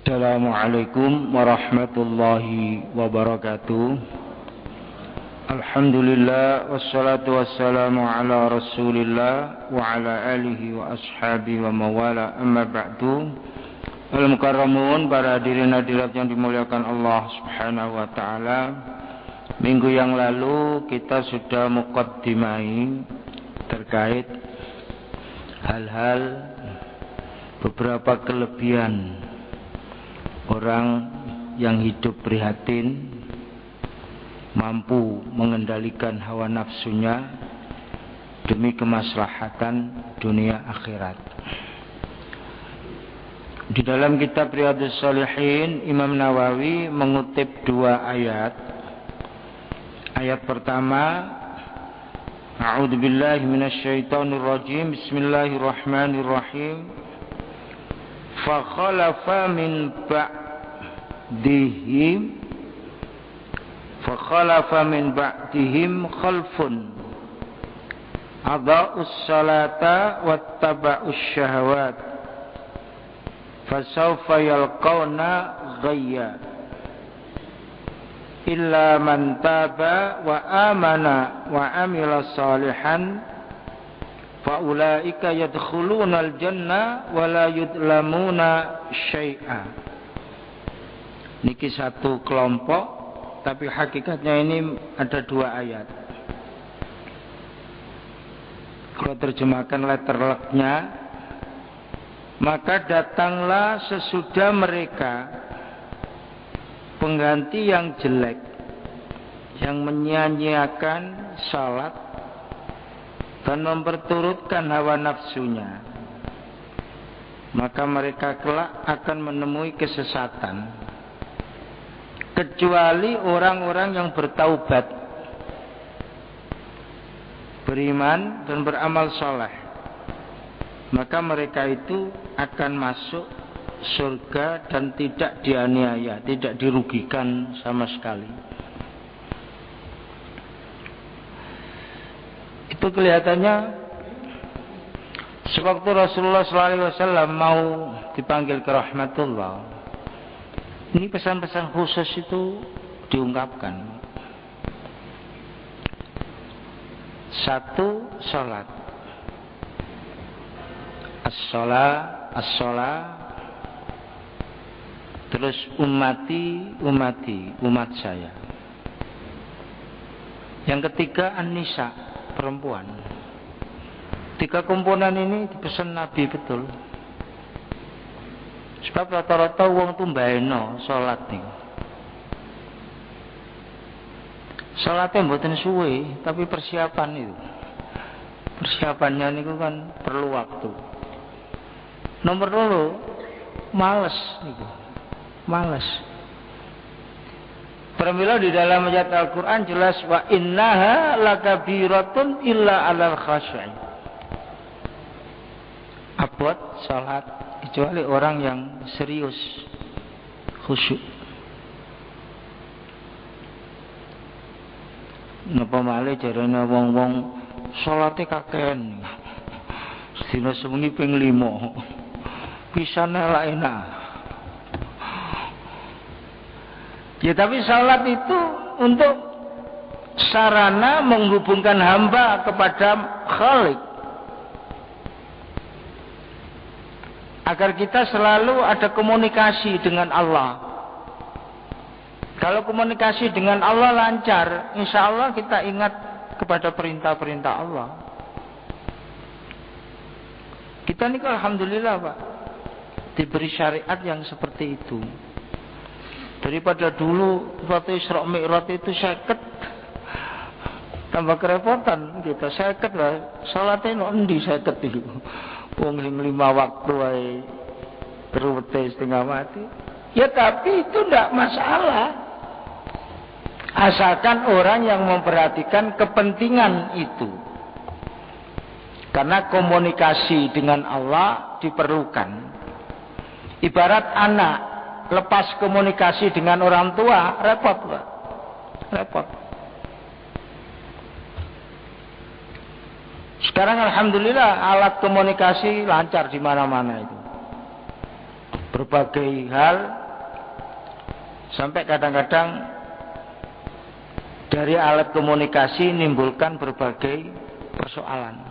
Assalamualaikum warahmatullahi wabarakatuh. Alhamdulillah wassalatu wassalamu ala Rasulillah wa ala alihi wa ashabihi wa mawala, amma ba'du. Al-mukarramun, para hadirin hadirat yang dimuliakan Allah Subhanahu wa taala. Minggu yang lalu kita sudah muqaddimai terkait hal-hal beberapa kelebihan orang yang hidup prihatin, mampu mengendalikan hawa nafsunya demi kemaslahatan dunia akhirat. Di dalam kitab Riyadhus Shalihin, Imam Nawawi mengutip dua ayat. Ayat pertama, A'udzubillahi minasyaitonirrajim, Bismillahirrahmanirrahim. Fakhalafa min ba'dihim khalfun adha'us salata wattaba'us syahawat fasawfa yalqawna ghayya illa man taba wa amana wa amila salihan faulaika yadkhulunal jannah wa la yudlamuna syai'a. Niki satu kelompok, tapi hakikatnya ini ada dua ayat. Kalau terjemahkan letterleknya, maka datanglah sesudah mereka pengganti yang jelek, yang menyia-nyiakan salat dan memperturutkan hawa nafsunya, maka mereka kelak akan menemui kesesatan, kecuali orang-orang yang bertaubat, beriman dan beramal soleh, maka mereka itu akan masuk surga dan tidak dianiaya, tidak dirugikan sama sekali. Itu kelihatannya sewaktu Rasulullah SAW mau dipanggil ke rahmatullah, ini pesan-pesan khusus itu diungkapkan. Satu, salat. As-sholah. Terus umat saya. Yang ketiga, an-nisa, perempuan. Tiga komponen ini dipesan Nabi betul. Sebab rata-rata wong tuh mbaeno salat nih. Salatnya mboten suwe, tapi persiapan itu. Persiapannya niku kan perlu waktu. Nomor 2, males niku. Males. Pramila di dalam ayat Al-Quran jelas, wa innaha lakabiratun illa alal khashi'in. Abot salat kecuali orang yang serius, khusyuk. Napa malih jarene wong-wong salate kakean. Sedina sewengi ping 5. Pisane lak enak. Ya, tapi salat itu untuk sarana menghubungkan hamba kepada Khalik, agar kita selalu ada komunikasi dengan Allah. Kalau komunikasi dengan Allah lancar, insya Allah kita ingat kepada perintah-perintah Allah. Kita ini alhamdulillah Pak, diberi syariat yang seperti itu. Daripada dulu waktu Isra Mi'raj itu 50, tambah kerepotan kita 50 lah. Salatnya endi 50 itu. Wong sing 5 waktu wae berwete setengah mati. Ya tapi itu tidak masalah. Asalkan orang yang memperhatikan kepentingan itu. Karena komunikasi dengan Allah diperlukan. Ibarat anak lepas komunikasi dengan orang tua, repot Pak. Repot. Sekarang alhamdulillah alat komunikasi lancar di mana-mana itu. berbagai hal, sampai kadang-kadang dari alat komunikasi menimbulkan berbagai persoalan.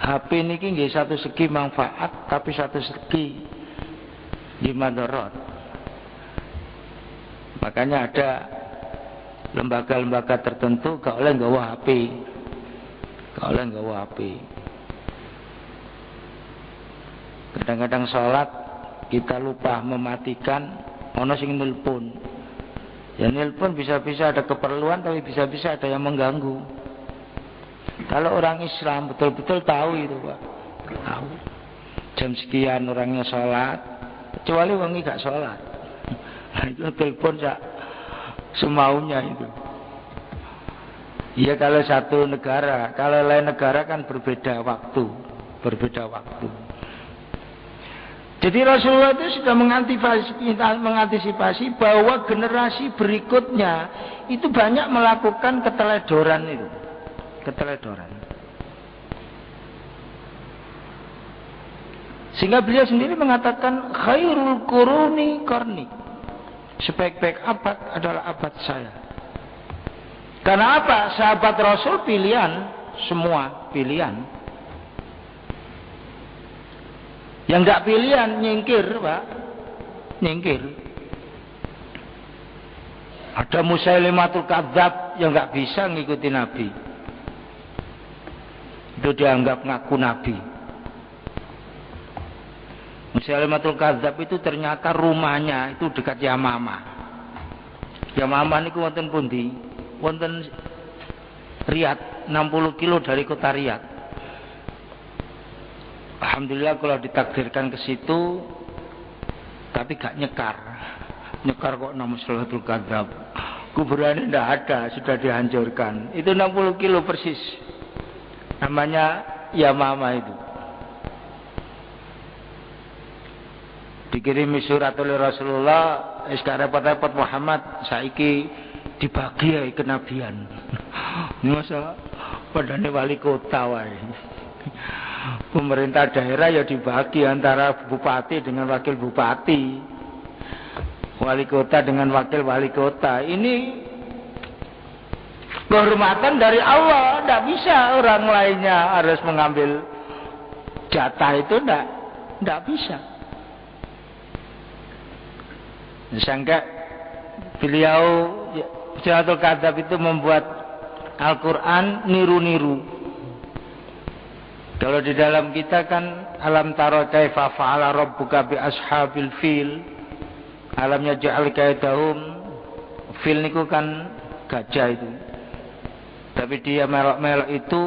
HP niki nggih satu segi manfaat, tapi satu segi nggih madarat. Makanya ada lembaga-lembaga tertentu gak oleh nggawa HP. Gak oleh nggawa HP. Kadang-kadang sholat kita lupa mematikan, ono sing nelpon. Ya nelpon bisa-bisa ada keperluan, tapi bisa-bisa ada yang mengganggu. Kalau orang Islam betul-betul tahu itu, Pak. Tahu. Jam sekian orangnya sholat, kecuali wangi gak sholat. Nah itu telepon semaunya itu. Iya kalau satu negara, kalau lain negara kan berbeda waktu. Jadi Rasulullah itu sudah mengantisipasi bahwa generasi berikutnya itu banyak melakukan keteledoran itu. Keteledoran. Sehingga beliau sendiri mengatakan khairul quruni qarni. Sebaik-baik abad adalah abad saya. Karena apa? Sahabat Rasul pilihan, semua pilihan. Yang enggak pilihan nyingkir, Pak. Nyingkir. Ada Musailimatul Kadzab yang enggak bisa ngikuti Nabi. Itu dianggap ngaku Nabi. Musailimatul Kadzab itu ternyata rumahnya itu dekat Yamamah. Yamamah niku wonten pundi? Wonten Riyadh, 60 kilo dari kota Riyadh. Alhamdulillah kalau ditakdirkan ke situ, tapi gak nyekar. Nyekar kok nama Musailimatul Kadzab. Kuburannya tidak ada, sudah dihancurkan. Itu 60 kilo persis. Namanya Yamamah itu. Dikirimi surat oleh Rasulullah, sekarang repot-repot Muhammad, saiki dibagi ya kenabian. Ini masa padane wali kota wae. Pemerintah daerah ya dibagi antara bupati dengan wakil bupati, wali kota dengan wakil wali kota. Ini kehormatan dari Allah, tidak bisa orang lainnya harus mengambil jatah itu, tidak bisa. Sangka beliau Musailimatul Kadzab itu membuat Al-Quran niru-niru. Kalau di dalam kita kan alam tara kaifa fa'ala rabbuka bi ashabil fil. Alamnya ja'al kaidahum. Fil niku kan gajah itu. Tapi dia melok-melok itu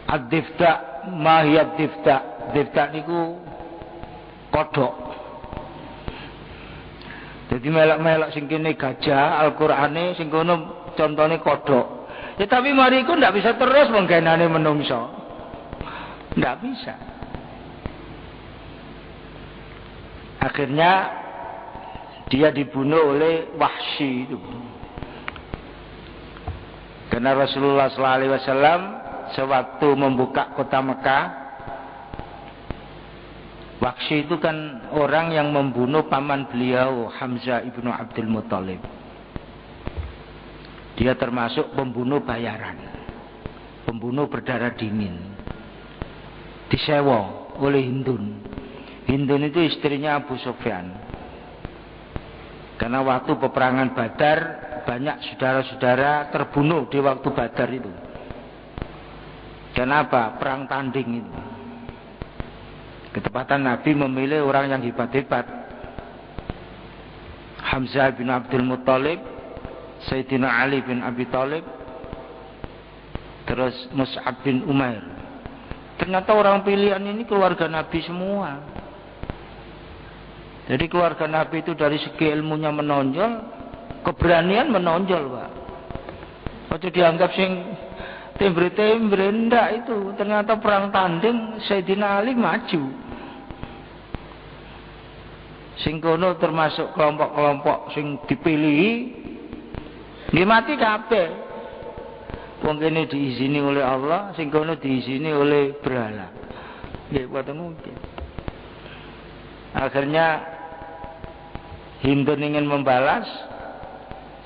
ad-difta mahiyad difta. Difta niku kodok. Jadi melok-melok sing kene gajah, Al-Qur'ane sing kono contone kodok. Ya tapi mari iku ndak bisa terus menggenane menungso. Ndak bisa. Akhirnya dia dibunuh oleh Wahsy itu. Karena Rasulullah SAW sewaktu membuka kota Mekah, Wahsy itu kan orang yang membunuh paman beliau Hamzah ibnu Abdul Muthalib. Dia termasuk pembunuh bayaran, pembunuh berdarah dingin. Disewa oleh Hindun. Hindun itu istrinya Abu Sufyan. Karena waktu peperangan Badar banyak saudara-saudara terbunuh di waktu Badar itu. Kenapa? Perang tanding itu. Ketepatan Nabi memilih orang yang hebat-hebat. Hamzah bin Abdul Muthalib, Sayyidina Ali bin Abi Thalib, terus Mus'ab bin Umair. Ternyata orang pilihan ini keluarga Nabi semua. Jadi keluarga Nabi itu dari segi ilmunya menonjol, keberanian menonjol, Pak. Waktu dianggap sing tembre-tembre, ndak itu. Ternyata perang tanding Sayyidina Ali maju. Sing kono termasuk kelompok-kelompok sing dipilih, nggih mati kabeh. Wong kene diizini oleh Allah, sing kono diizini oleh berhala. Nggih boten mungkin. Akhirnya Hindun ingin membalas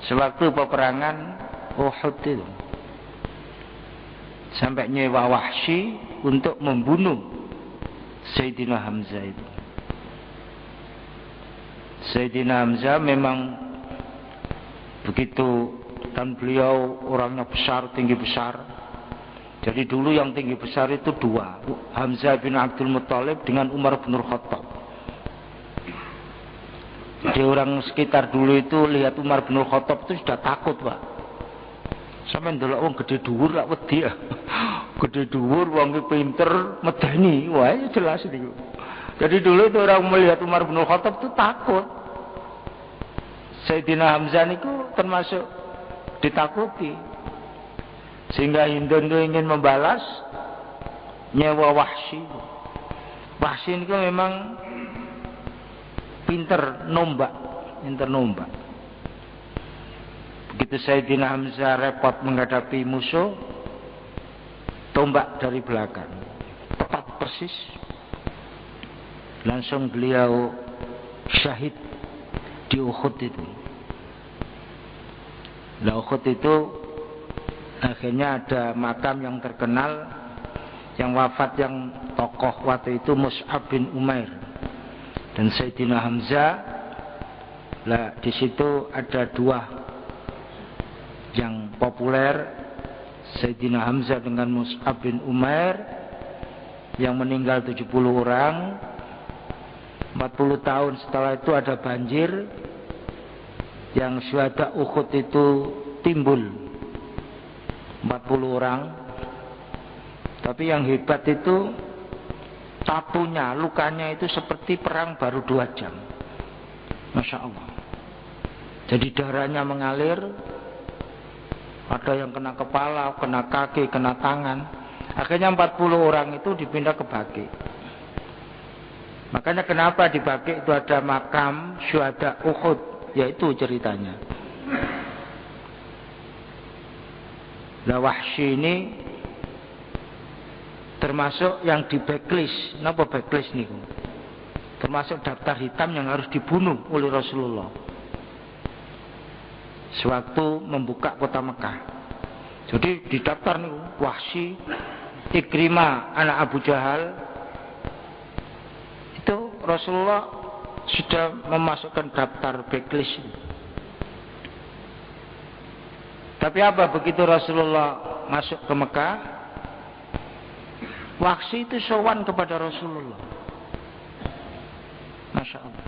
sewaktu peperangan Uhud itu. Sampai nyewa Wahsy untuk membunuh Sayyidina Hamzah itu. Sayyidina Hamzah memang begitu, dan beliau orangnya besar, tinggi besar. Jadi dulu yang tinggi besar itu dua, Hamzah bin Abdul Muthalib dengan Umar bin Khattab. Jadi orang sekitar dulu itu lihat Umar bin Khattab itu sudah takut, Pak. Sampai ndelok wong gede dhuwur lak wedi. Gede dhuwur, wong pinter, medeni. Wah, itu jelas itu. Jadi dulu itu orang melihat Umar bin Khattab itu takut. Sayyidina Hamzah niku termasuk ditakuti. Sehingga Hindun itu ingin membalas, nyewa Wahsy. Wahsy niku memang pinter nombak. Begitu Sayyidina Hamzah repot menghadapi musuh, tombak dari belakang, tepat persis. Langsung beliau syahid di Uhud itu. Nah, Uhud itu akhirnya ada makam yang terkenal, yang wafat yang tokoh waktu itu Mus'ab bin Umair dan Sayyidina Hamzah. Lah di situ ada dua yang populer, Sayyidina Hamzah dengan Mus'ab bin Umair, yang meninggal 70 orang. 40 tahun setelah itu ada banjir, yang syuhada Uhud itu timbul 40 orang. Tapi yang hebat itu tatunya, lukanya itu seperti perang baru 2 jam. Masya Allah. Jadi darahnya mengalir. Ada yang kena kepala, kena kaki, kena tangan. Akhirnya 40 orang itu dipindah ke Baqi. Makanya kenapa di Baqi itu ada makam syuhada Uhud, yaitu ceritanya. Nah, Wahsy ini termasuk yang di backlist. Napa backlist niku? Termasuk daftar hitam yang harus dibunuh oleh Rasulullah sewaktu membuka kota Mekah. Jadi di daftar nih Wahsy, Ikrimah anak Abu Jahal, itu Rasulullah sudah memasukkan daftar backlist. Tapi apa, begitu Rasulullah masuk ke Mekah, Wahsy itu sowan kepada Rasulullah. Masya Allah.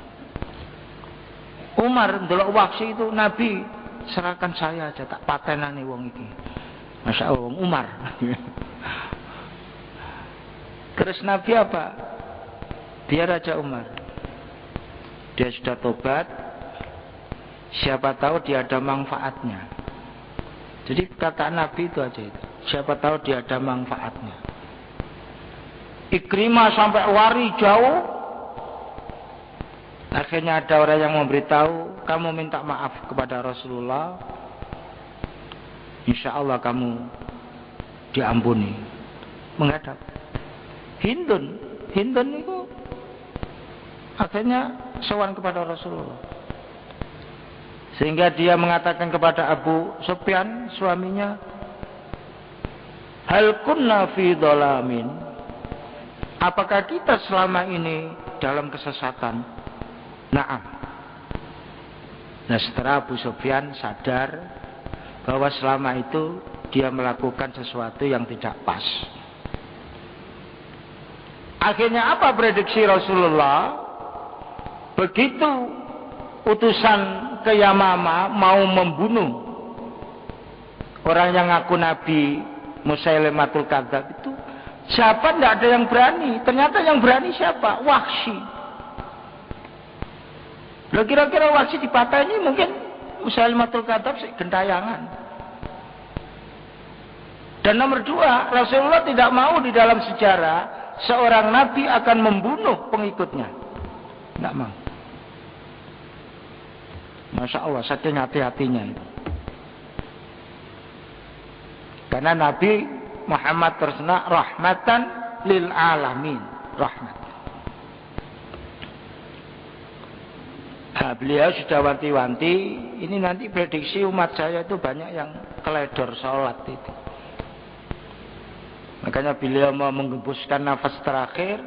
Umar ndelok Wahsy itu, Nabi serahkan saya aja, tak patenani wong iki. Masya Allah, wong Umar. Terus Nabi apa? Biar aja Umar. Dia sudah tobat, siapa tahu dia ada manfaatnya. Jadi kata Nabi itu aja itu. Siapa tahu dia ada manfaatnya. Ikrimah sampai lari jauh. Akhirnya ada orang yang memberitahu, kamu minta maaf kepada Rasulullah, insya Allah kamu diampuni. Menghadap Hindun itu akhirnya sowan kepada Rasulullah, sehingga dia mengatakan kepada Abu Sufyan suaminya, hal kunna fi dhalamin, apakah kita selama ini dalam kesesatan? Naam. Nah, setelah Abu Sufyan sadar bahwa selama itu dia melakukan sesuatu yang tidak pas. Akhirnya apa prediksi Rasulullah? Begitu utusan ke Yamama mau membunuh orang yang ngaku Nabi Musailamatul Kadzdzab itu, siapa? Tidak ada yang berani. Ternyata yang berani siapa? Wahsy. Loh, kira-kira Wahsy dipateni mungkin Musailamatul Kadzdzab gentayangan. Dan nomor 2, Rasulullah tidak mau di dalam sejarah seorang nabi akan membunuh pengikutnya. Tidak mau. Masya Allah, saking hati-hatinya itu. Karena Nabi Muhammad terkenal rahmatan lil alamin, rahmat. Nah, beliau sudah wanti-wanti, ini nanti prediksi umat saya itu banyak yang keledor sholat itu. Makanya beliau mau menggembuskan nafas terakhir,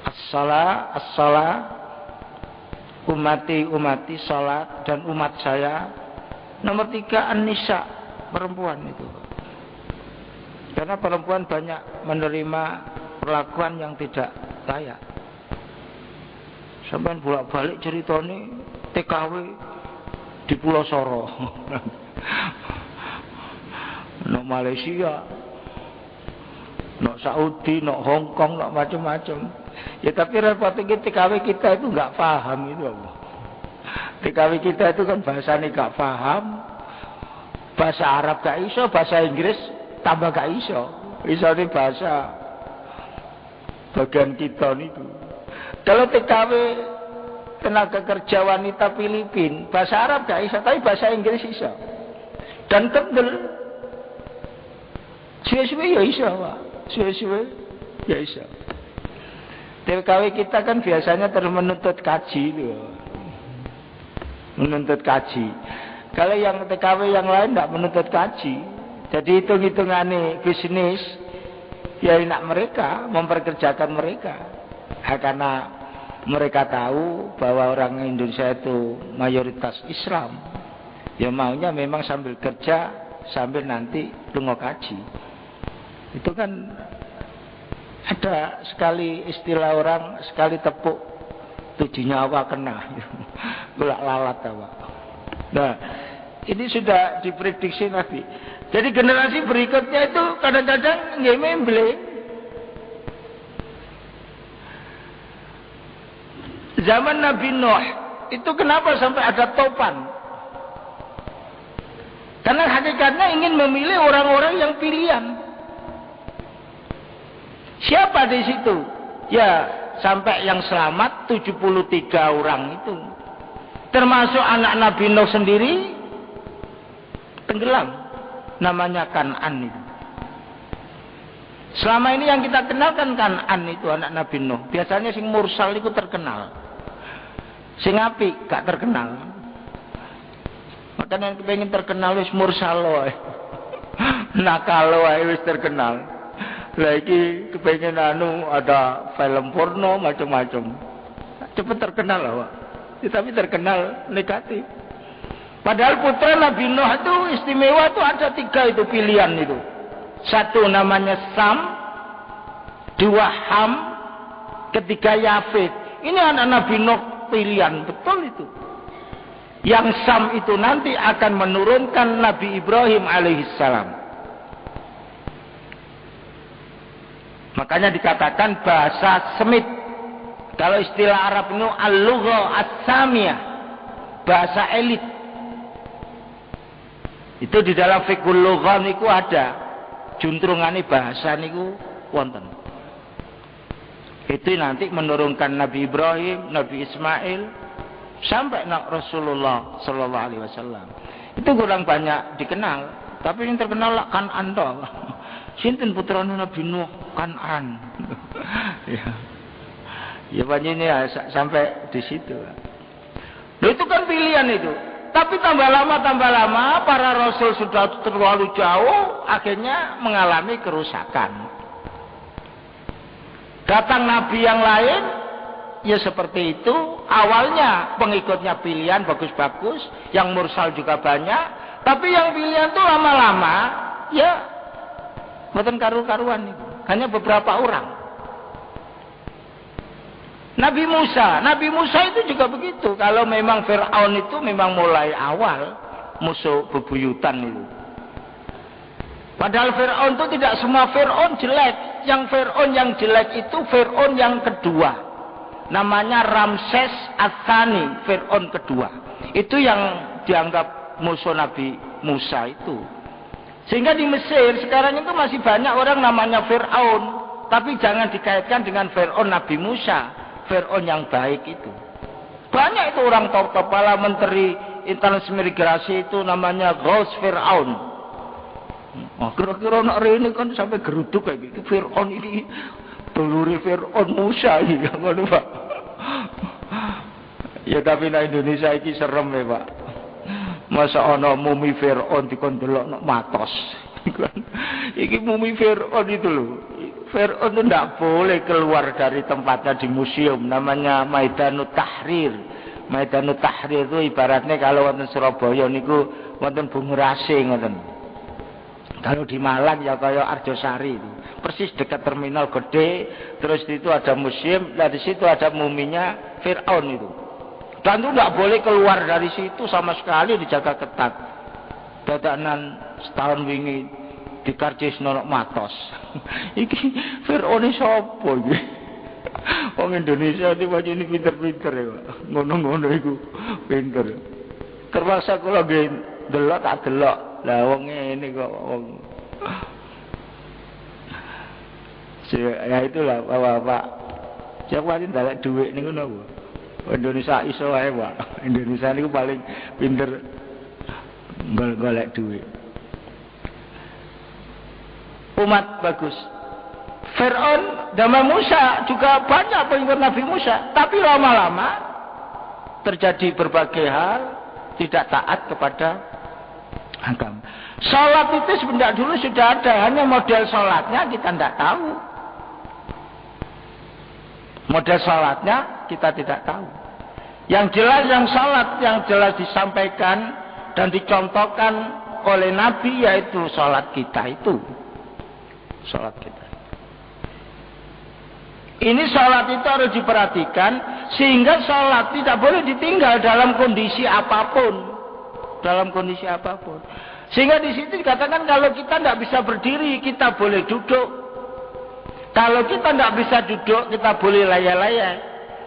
as-shalah, as-shalah, umati sholat, dan umat saya. Nomor 3, an-nisa, perempuan itu. Karena perempuan banyak menerima perlakuan yang tidak layak. Sampai bolak-balik ceritanya TKW di Pulau Soro, no Malaysia, no Saudi, no Hong Kong, no macam-macam. Ya tapi repotnya TKW kita itu nggak paham itu. TKW kita itu kan bahasanya nggak paham, bahasa Arab gak iso, bahasa Inggris tambah gak iso. Iso ini bahasa bagian kita itu. Kalau TKW tenaga kerja wanita Filipin, bahasa Arab gak iso, tapi bahasa Inggris iso. Dan kendel. Suwe-suwe ya iso, Pak. Suwe-suwe ya iso. TKW kita kan biasanya terus menuntut kaji itu. Menuntut kaji. Kalau yang TKW yang lain tidak menuntut kaji. Jadi hitung-hitungannya bisnis ya enak mereka, memperkerjakan mereka. Karena mereka tahu bahwa orang Indonesia itu mayoritas Islam. Ya maunya memang sambil kerja, sambil nanti lungo kaji. Itu kan ada sekali istilah orang, sekali tepuk 7 nyawa kena. Gulak lalat apa. Nah, ini sudah diprediksi Nabi. Jadi generasi berikutnya itu kadang-kadang nggak membeli. Zaman Nabi Nuh itu kenapa sampai ada topan? Karena hakikatnya ingin memilih orang-orang yang pilihan. Siapa di situ? Ya sampai yang selamat 73 orang itu. Termasuk anak Nabi Nuh sendiri tenggelam. Namanya Kan'an itu. Selama ini yang kita kenal kan Kan'an itu anak Nabi Nuh. Biasanya sing mursal itu terkenal. Sing apik gak terkenal. Makanya yang pengen terkenal wis mursal wae. Nakal wae wis terkenal. Lagi kepengen ada film porno macam-macam. Cepet terkenal lah, Pak. Tapi terkenal negatif. Padahal putra Nabi Nuh itu istimewa itu ada 3 itu pilihan itu. 1 namanya Sam, 2 Ham, 3 Yafet. Ini anak Nabi Nuh pilihan betul itu. Yang Sam itu nanti akan menurunkan Nabi Ibrahim alaihissalam. Makanya dikatakan bahasa Semit. Kalau istilah Arab itu al-lugha as-samiyah, bahasa elit. Itu di dalam fikul lughah niku ada juntrungane bahasa niku wonten. Itu nanti menurunkan Nabi Ibrahim, Nabi Ismail sampai Rasulullah sallallahu alaihi wasallam. Itu kurang banyak dikenal, tapi yang terkenal kan Anda. Sinten putrane Nabi Nuh, Kan'an. Ya. Ya banyak sampai di situ. Nah, itu kan pilihan itu. Tapi tambah lama para rasul sudah terlalu jauh, akhirnya mengalami kerusakan. Datang nabi yang lain, ya seperti itu. Awalnya pengikutnya pilihan bagus-bagus, yang mursal juga banyak. Tapi yang pilihan itu lama-lama, ya bukan karu-karuan itu. Hanya beberapa orang. Nabi Musa itu juga begitu. Kalau memang Fir'aun itu memang mulai awal musuh bebuyutan itu. Padahal Fir'aun itu tidak semua Fir'aun jelek. Yang Fir'aun yang jelek itu Fir'aun yang kedua. Namanya Ramses Ats-Tsani, Fir'aun kedua. Itu yang dianggap musuh Nabi Musa itu. Sehingga di Mesir sekarang itu masih banyak orang namanya Fir'aun. Tapi jangan dikaitkan dengan Fir'aun Nabi Musa. Fir'aun yang baik itu. Banyak itu orang top kepala menteri transmigrasi itu namanya Ghaus Fir'aun. Kira-kira nak ini kan sampai geruduk kayak gitu. Fir'aun ini duluri Fir'aun Musa ini. Pak. Ya tapi nek Indonesia iki serem ya, Pak. Masa ana mumi Firaun dikon delok matos. Iki mumi Firaun itu loh. Firaun itu tidak boleh keluar dari tempatnya di museum, namanya Maidanut Tahrir. Maidanut Tahrir itu ibaratnya kalau wonten Surabaya niku wonten Bungurase ngoten. Kalau di Malang ya kaya Arjosari itu. Persis dekat terminal gede, terus itu ada museum, dari situ ada muminya Firaun itu. Dan itu tidak boleh keluar dari situ sama sekali, dijaga ketat. Dadanan setahun wingi dikarcis nonok matos. Iki Firaun sapa iki? Wong Indonesia iki wae ini pinter-pinter ya. Ngono-ngono iku pinter. Terpaksa kula nggih delok tak delok. Lah wong ngene kok wong. Ya itulah Bapak. Siapa sing ndalek dhuwit niku napa? Indonesia iso wae, Pak. Indonesia niku paling pinter golek duit. Umat bagus. Fir'aun dan Musa juga banyak pengikut Nabi Musa, tapi lama-lama terjadi berbagai hal tidak taat kepada agama. Salat itu sebenarnya dulu sudah ada, hanya model salatnya kita tidak tahu. Model salatnya kita tidak tahu. Yang jelas yang salat yang jelas disampaikan dan dicontohkan oleh Nabi yaitu salat kita itu. Salat kita. Ini salat itu harus diperhatikan sehingga salat tidak boleh ditinggal dalam kondisi apapun. Dalam kondisi apapun. Sehingga di situ dikatakan kalau kita tidak bisa berdiri kita boleh duduk. Kalau kita tidak bisa duduk, kita boleh layar-layar.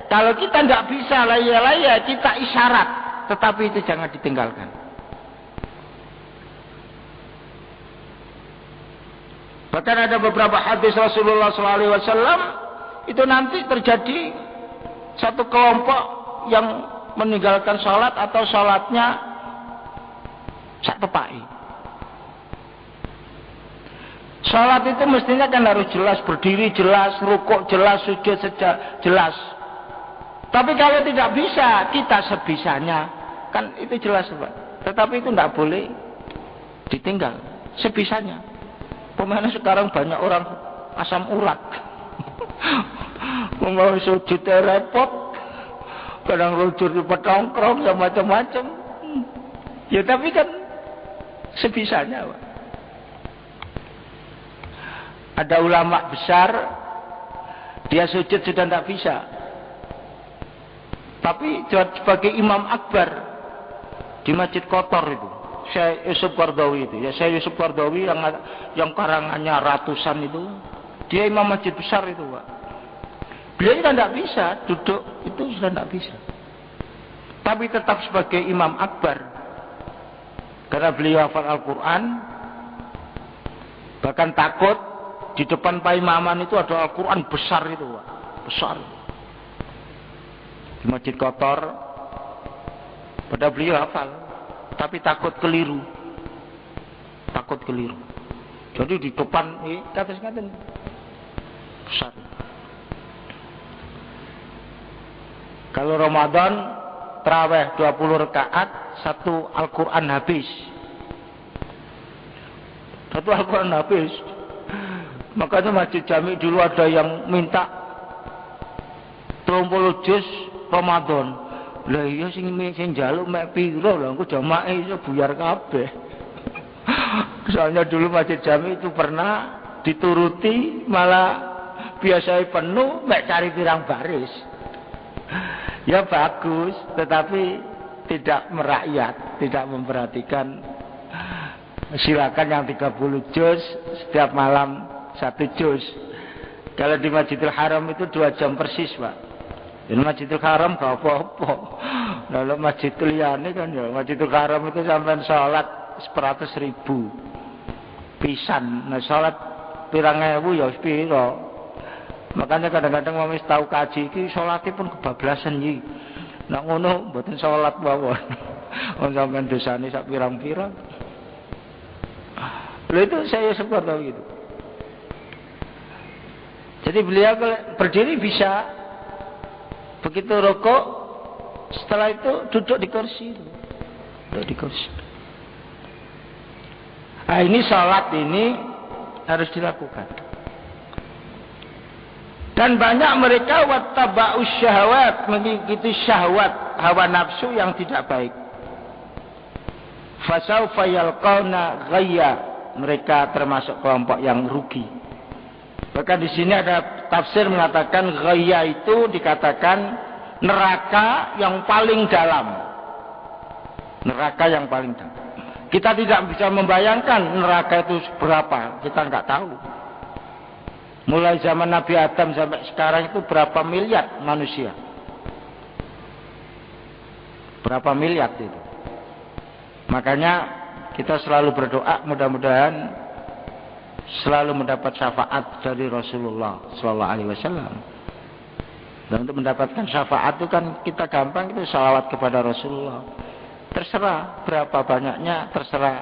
Kalau kita tidak bisa layar-layar, kita isyarat. Tetapi itu jangan ditinggalkan. Bahkan ada beberapa hadis Rasulullah SAW, itu nanti terjadi satu kelompok yang meninggalkan sholat atau sholatnya sak tepai. Salat itu mestinya kan harus jelas, berdiri jelas, rukuk jelas, sujud jelas. Tapi kalau tidak bisa, kita sebisanya. Kan itu jelas, Pak. Tetapi itu tidak boleh ditinggal. Sebisanya. Pemainnya sekarang banyak orang asam urat. Mau sujud repot. Kadang rujuk di petongkrong, macam-macam. Ya tapi kan sebisanya, Pak. Ada ulama besar, dia sujud sudah tidak bisa. Tapi sebagai imam akbar di Masjid Kotor itu, Syekh Yusuf Qaradawi itu, ya Syekh Yusuf Qaradawi yang karangannya ratusan itu, dia imam masjid besar itu, Pak. Beliau sudah tidak bisa duduk, itu sudah tidak bisa. Tapi tetap sebagai imam akbar, karena beliau hafal Al-Quran, bahkan takut. Di depan paimaman itu ada Al-Quran besar itu, Pak. Besar. Di Masjid Kotor. Pada beliau hafal. Tapi takut keliru. Takut keliru. Jadi di depan, kata-kata besar. Kalau Ramadan, tarawih 20 rakaat, satu Al-Quran habis. Satu Al-Quran habis. Makanya Masjid Jami dulu ada yang minta 30 juz Ramadan. Lah iya sing njaluk mek piro lho, engko jamaah iso buyar kabeh. Soalnya dulu Masjid Jami itu pernah dituruti malah biasanya penuh mek cari pirang baris. Ya bagus, tetapi tidak merakyat, tidak memperhatikan. Silakan yang 30 juz setiap malam 1 juz. Kalau di Masjidil Haram itu 2 jam persis, Pak. Di Masjidil Haram gak apa-apa. Lalu Masjidil Liyane kan ya, Masjidil Haram itu sampai sholat 100.000 pisan. Nah sholat pirang ewu ya piro. Makanya kadang-kadang wong wis tau kaji iki sholatnya pun kebablasan iki. Nek ngono mboten sholat mawon. Wong sampean dosane sak pirang-pirang. Lha itu saya seperti itu. Jadi beliau berdiri bisa, begitu rukuk Setelah itu duduk di kursi. Duduk di kursi. Nah, ini salat ini harus dilakukan. Dan banyak mereka wattaba'us syahwat, mengikuti syahwat, hawa nafsu yang tidak baik. Fasaufa yalqauna ghayya, mereka termasuk kelompok yang rugi. Bahkan di sini ada tafsir mengatakan ghayya itu dikatakan neraka yang paling dalam. Neraka yang paling dalam. Kita tidak bisa membayangkan neraka itu berapa, kita nggak tahu. Mulai zaman Nabi Adam sampai sekarang itu berapa miliar manusia? Berapa miliar itu? Makanya kita selalu berdoa mudah-mudahan selalu mendapat syafaat dari Rasulullah Sallallahu Alaihi Wasallam. Dan untuk mendapatkan syafaat itu kan kita gampang itu salawat kepada Rasulullah. Terserah berapa banyaknya, terserah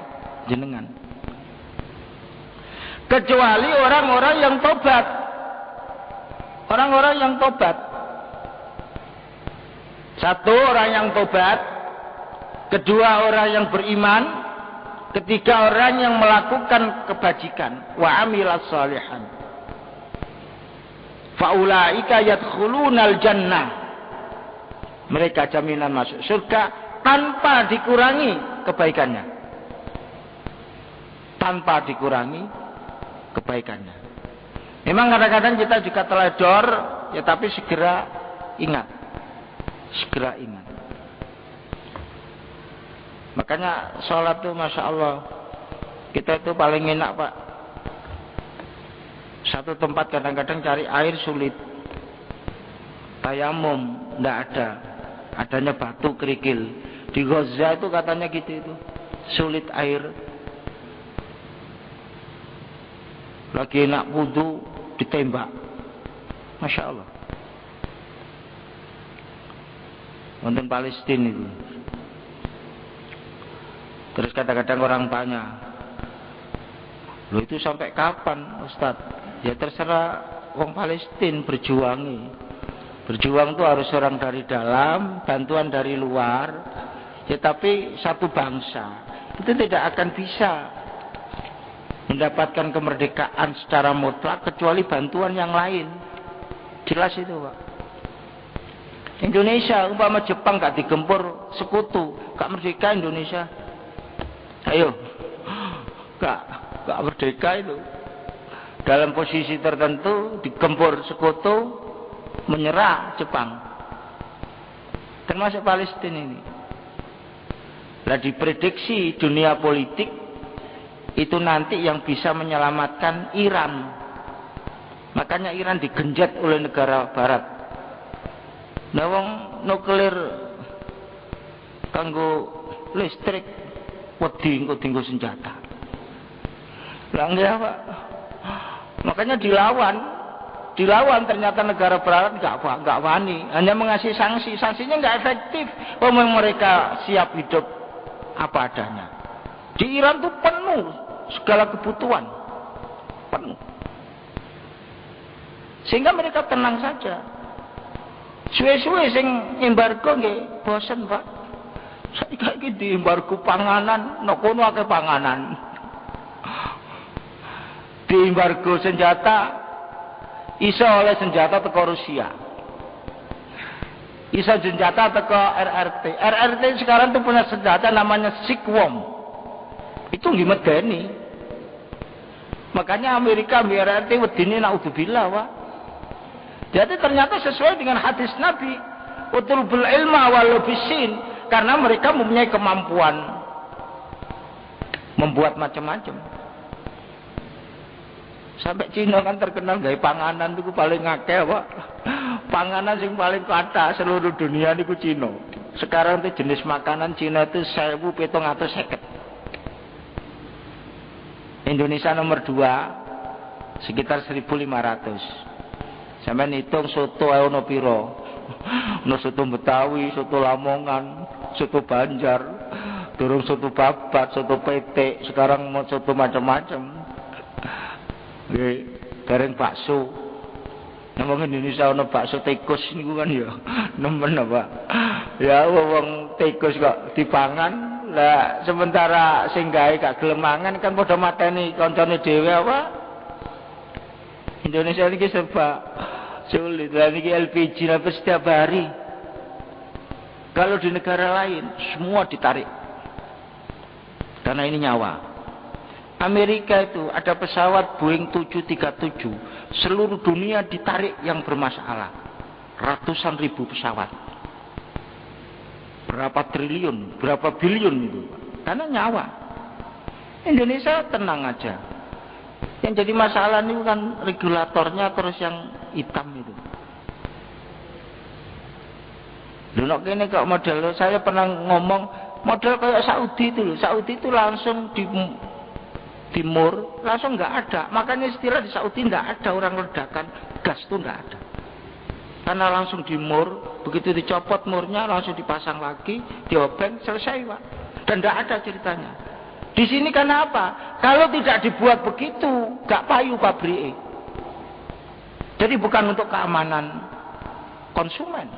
jenengan. Kecuali orang-orang yang tobat. Orang-orang yang tobat. Satu, orang yang tobat. Kedua, orang yang beriman. Ketiga, orang yang melakukan kebajikan. Wa amilas shalihan. Faulaika yadkhulunal jannah. Mereka jaminan masuk surga tanpa dikurangi kebaikannya. Tanpa dikurangi kebaikannya. Memang kadang-kadang kita juga teledor, ya tapi segera ingat. Segera ingat. Makanya sholat itu Masya Allah, kita itu paling enak Pak. Satu tempat kadang-kadang cari air sulit. Tayamum tidak ada. Adanya batu kerikil. Di Gaza itu katanya gitu itu. Sulit air. Lagi nak wudu ditembak. Masya Allah. Wonten Palestina itu. Terus kadang-kadang orang tanya, loh itu sampai kapan Ustaz? Ya terserah wong Palestina berjuangi. Berjuang itu harus orang dari dalam, bantuan dari luar. Ya tapi satu bangsa itu tidak akan bisa mendapatkan kemerdekaan secara mutlak kecuali bantuan yang lain. Jelas itu Pak. Indonesia umpama Jepang gak digempur sekutu, gak merdeka Indonesia. Ayo, gak merdeka itu. Dalam posisi tertentu digempur sekutu, menyerah Jepang. Termasuk Palestina ini. Nah diprediksi dunia politik itu nanti yang bisa menyelamatkan Iran. Makanya Iran digenjot oleh negara barat. Nah wong nuklir kanggo listrik wedi engko dinggo senjata. Lah nggih Pak. Makanya dilawan ternyata negara barat enggak wani, hanya mengasih sanksi. Sanksinya enggak efektif. Memang mereka siap hidup apa adanya. Di Iran tuh penuh segala kebutuhan. Penuh. Sehingga mereka tenang saja. Suwe-suwe sing embargo nggih bosen, Pak. Saiki iki di embargo panganan, nek kono akeh panganan. Di embargo senjata, iso oleh senjata teko Rusia. Iso senjata teko RRT. RRT sekarang tuh punya senjata namanya Sikwom. Itu nggih medeni. Makanya Amerika ambil RRT wedine naudzubillah, Pak. Jadi ternyata sesuai dengan hadis Nabi, utlubul ilma walau bisin, karena mereka mempunyai kemampuan membuat macam-macam. Sampai Cina kan terkenal gawe panganan itu paling akeh, Pak. Panganan yang paling kata seluruh dunia niku Cina. Sekarang itu jenis makanan Cina itu 1750. Indonesia nomor 2 sekitar 1500. Sampai hitung soto ayo ono piro. Ono soto Betawi, soto Lamongan, soto Banjar, durung soto babat, soto petek, sekarang mau soto macam-macam. Nggih, goreng bakso. Nang Indonesia ana bakso tikus niku kan ya nemen apa. Ya wong tikus kok dipangan. Lah sementara sing gawe gak gelem mangan kan padha mateni kancane dhewe apa. Indonesia ini serba sulit. Lah niki LPG hampir setiap hari. Kalau di negara lain semua ditarik. Karena ini nyawa. Amerika itu ada pesawat Boeing 737, seluruh dunia ditarik yang bermasalah. Ratusan ribu pesawat. Berapa triliun, berapa biliun itu. Karena nyawa. Indonesia tenang aja. Yang jadi masalah ini kan regulatornya terus yang hitam itu. Dulu kene kok model, saya pernah ngomong model kayak Saudi itu loh. Saudi itu langsung di timur langsung nggak ada. Makanya istilah di Saudi nggak ada orang ledakan gas itu nggak ada. Karena langsung di mur, begitu dicopot murnya langsung dipasang lagi, diobeng, selesai Pak. Dan nggak ada ceritanya. Di sini karena apa? Kalau tidak dibuat begitu, nggak payu pabrik. Jadi bukan untuk keamanan konsumen,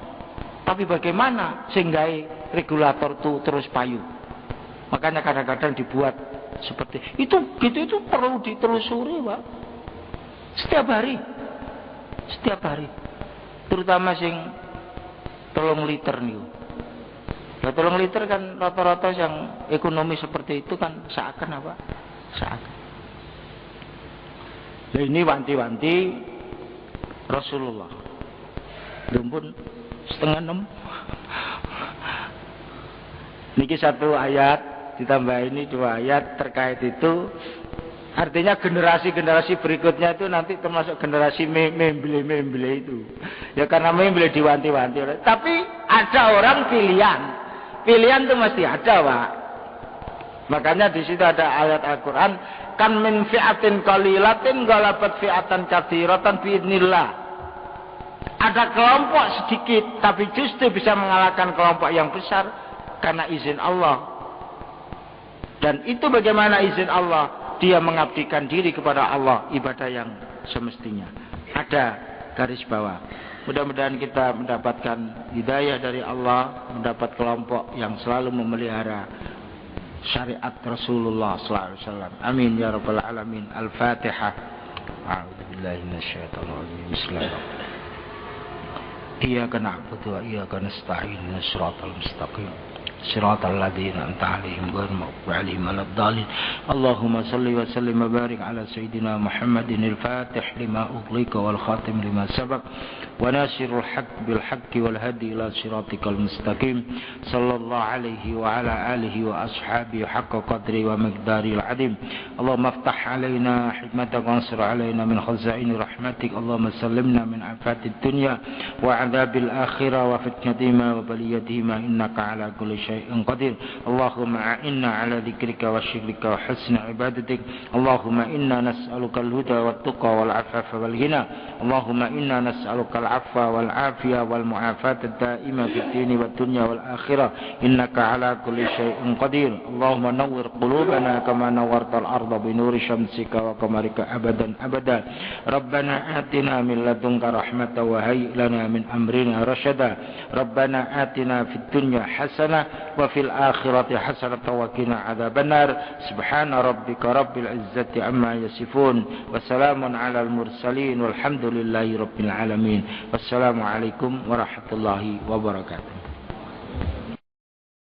tapi bagaimana sehingga regulator itu terus payu. Makanya kadang-kadang dibuat seperti itu, itu perlu ditelusuri Pak. Setiap hari, terutama sing 3 liter nih. Ya 3 liter kan rata-rata yang ekonomi seperti itu kan seakan apa? Seakan. Nah, ini wanti-wanti Rasulullah. Lumpun 5:30. Niki 1 ayat ditambah ini 2 ayat terkait itu. Artinya generasi-generasi berikutnya itu nanti termasuk generasi membeli itu. Ya karena membeli diwanti-wanti. Tapi ada orang pilihan. Pilihan itu mesti ada Pak. Makanya di situ ada ayat Al-Quran. Kan min fi'atin qalilatin ghalabat fi'atan katsiratan biidznillah. Ada kelompok sedikit tapi justru bisa mengalahkan kelompok yang besar karena izin Allah. Dan itu bagaimana izin Allah? Dia mengabdikan diri kepada Allah, ibadah yang semestinya. Ada garis bawah. Mudah-mudahan kita mendapatkan hidayah dari Allah, mendapat kelompok yang selalu memelihara syariat Rasulullah SAW. Amin ya rabbal alamin. Al-Fatihah. A'udzubillahi minasyaitonir rajim. Bismillahirrahmanirrahim. Iyyaka na'budu wa iyyaka nasta'in. Shiratal mustaqim. صراط الذين أنعمت عليهم غير المغضوب عليهم ولا الضالين اللهم صل وسلم وبارك على سيدنا محمد الفاتح لما أغلق والخاتم لما سبق وناصر الحق بالحق والهدي إلى صراطك المستقيم صلى الله عليه وعلى آله وأصحابه حق قدره ومقداره العظيم اللهم افتح علينا حكمتك وانصر علينا من خزائن رحمتك اللهم سلمنا من آفات الدنيا وعذاب الآخرة وفتنتهما وبليتهما إنك على كل شيء قدير اللهم أعنا على ذكرك وشكرك وحسن عبادتك اللهم إنا نسألك الهدى والتقى والعفاف والغنى اللهم إنا نسألك العفو والعافية والمعافاة الدائمة في الدين والدنيا والآخرة إنك على كل شيء قدير اللهم نور قلوبنا كما نورت الأرض بنور شمسك وقمرك أبدا أبدا ربنا آتنا من لدنك رحمة وهيئ لنا من أمرنا رشدا ربنا آتنا في الدنيا حسنة وفي الآخرة حسنة وقنا عذاب النار سبحان ربك رب العزة عما يصفون وسلام على المرسلين والحمد لله رب العالمين والسلام عليكم ورحمة الله وبركاته.